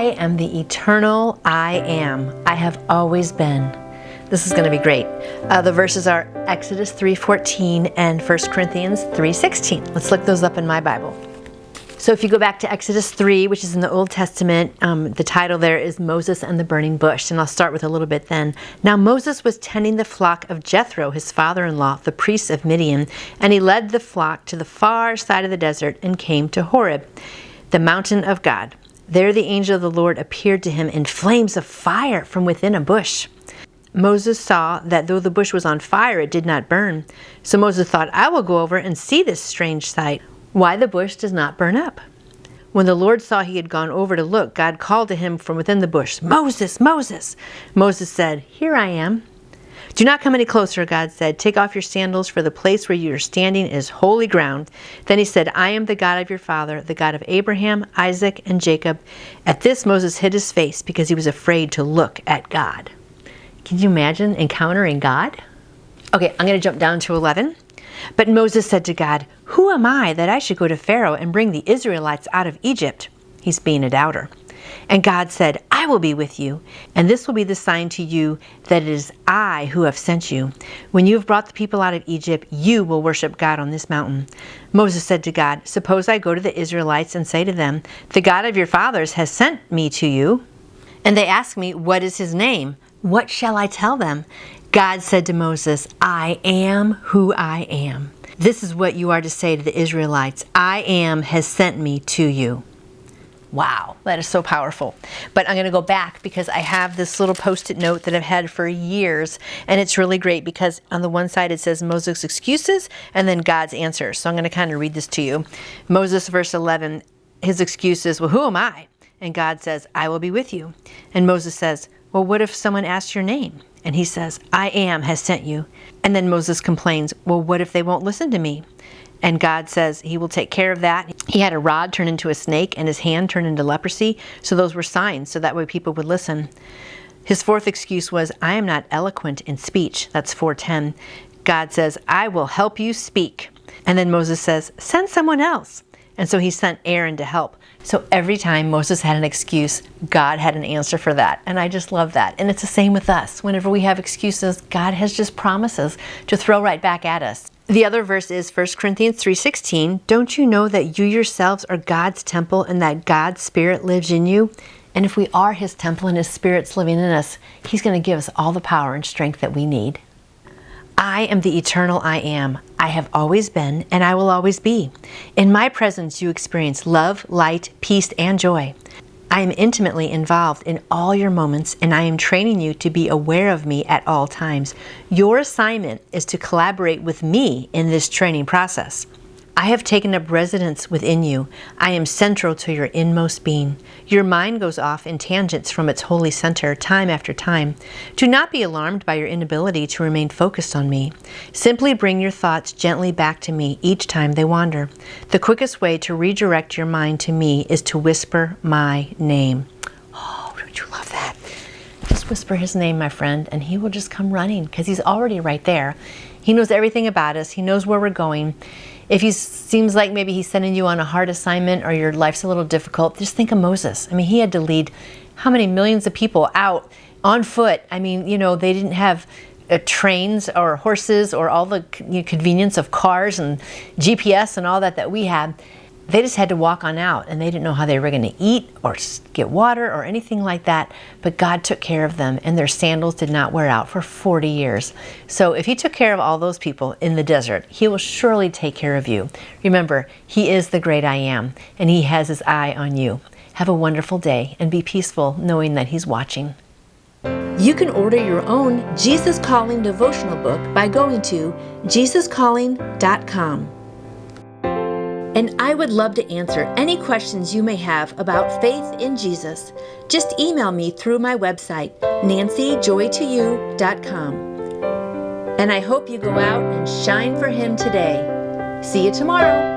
I am the eternal I am. I have always been. This is going to be great. The verses are Exodus 3:14 and 1 Corinthians 3:16. Let's look those up in my Bible. So if you go back to Exodus 3, which is in the Old Testament, the title there is Moses and the Burning Bush. And I'll start with a little bit then. Now Moses was tending the flock of Jethro, his father-in-law, the priest of Midian, and he led the flock to the far side of the desert and came to Horeb, the mountain of God. There the angel of the Lord appeared to him in flames of fire from within a bush. Moses saw that though the bush was on fire, it did not burn. So Moses thought, I will go over and see this strange sight, why the bush does not burn up. When the Lord saw he had gone over to look, God called to him from within the bush, Moses, Moses. Moses said, Here I am. Do not come any closer, God said. Take off your sandals, for the place where you are standing is holy ground. Then he said, I am the God of your father, the God of Abraham, Isaac, and Jacob. At this, Moses hid his face because he was afraid to look at God. Can you imagine encountering God? Okay, I'm going to jump down to 11. But Moses said to God, Who am I that I should go to Pharaoh and bring the Israelites out of Egypt? He's being a doubter. And God said, I will be with you, and this will be the sign to you that it is I who have sent you. When you have brought the people out of Egypt, you will worship God on this mountain. Moses said to God, Suppose I go to the Israelites and say to them, The God of your fathers has sent me to you. And they ask me, What is his name? What shall I tell them? God said to Moses, I am who I am. This is what you are to say to the Israelites. I am has sent me to you. Wow, that is so powerful. But I'm going to go back because I have this little post-it note that I've had for years, and it's really great because on the one side it says Moses' excuses and then God's answers. So I'm going to kind of read this to you. Moses, verse 11, his excuse is, Well, who am I? And God says, I will be with you. And Moses says, Well, what if someone asks your name? And he says, I am has sent you. And then Moses complains, Well, what if they won't listen to me? And God says he will take care of that. He had a rod turn into a snake and his hand turn into leprosy. So those were signs, so that way people would listen. His fourth excuse was, I am not eloquent in speech. That's 4:10. God says, I will help you speak. And then Moses says, Send someone else. And so he sent Aaron to help. So every time Moses had an excuse, God had an answer for that. And I just love that. And it's the same with us. Whenever we have excuses, God has just promises to throw right back at us. The other verse is 1 Corinthians 3:16. Don't you know that you yourselves are God's temple and that God's Spirit lives in you? And if we are his temple and his Spirit's living in us, he's going to give us all the power and strength that we need. I am the eternal I am. I have always been, and I will always be. In my presence, you experience love, light, peace, and joy. I am intimately involved in all your moments, and I am training you to be aware of me at all times. Your assignment is to collaborate with me in this training process. I have taken up residence within you. I am central to your inmost being. Your mind goes off in tangents from its holy center time after time. Do not be alarmed by your inability to remain focused on me. Simply bring your thoughts gently back to me each time they wander. The quickest way to redirect your mind to me is to whisper my name. Oh, don't you love that? Just whisper his name, my friend, and he will just come running because he's already right there. He knows everything about us. He knows where we're going. If he seems like maybe he's sending you on a hard assignment or your life's a little difficult, just think of Moses. I mean, he had to lead how many millions of people out on foot. I mean, they didn't have trains or horses or all the convenience of cars and GPS and all that we had. They just had to walk on out, and they didn't know how they were going to eat or get water or anything like that. But God took care of them, and their sandals did not wear out for 40 years. So if he took care of all those people in the desert, he will surely take care of you. Remember, he is the great I am, and he has his eye on you. Have a wonderful day, and be peaceful knowing that he's watching. You can order your own Jesus Calling devotional book by going to jesuscalling.com. And I would love to answer any questions you may have about faith in Jesus. Just email me through my website, nancyjoytoyou.com. And I hope you go out and shine for him today. See you tomorrow.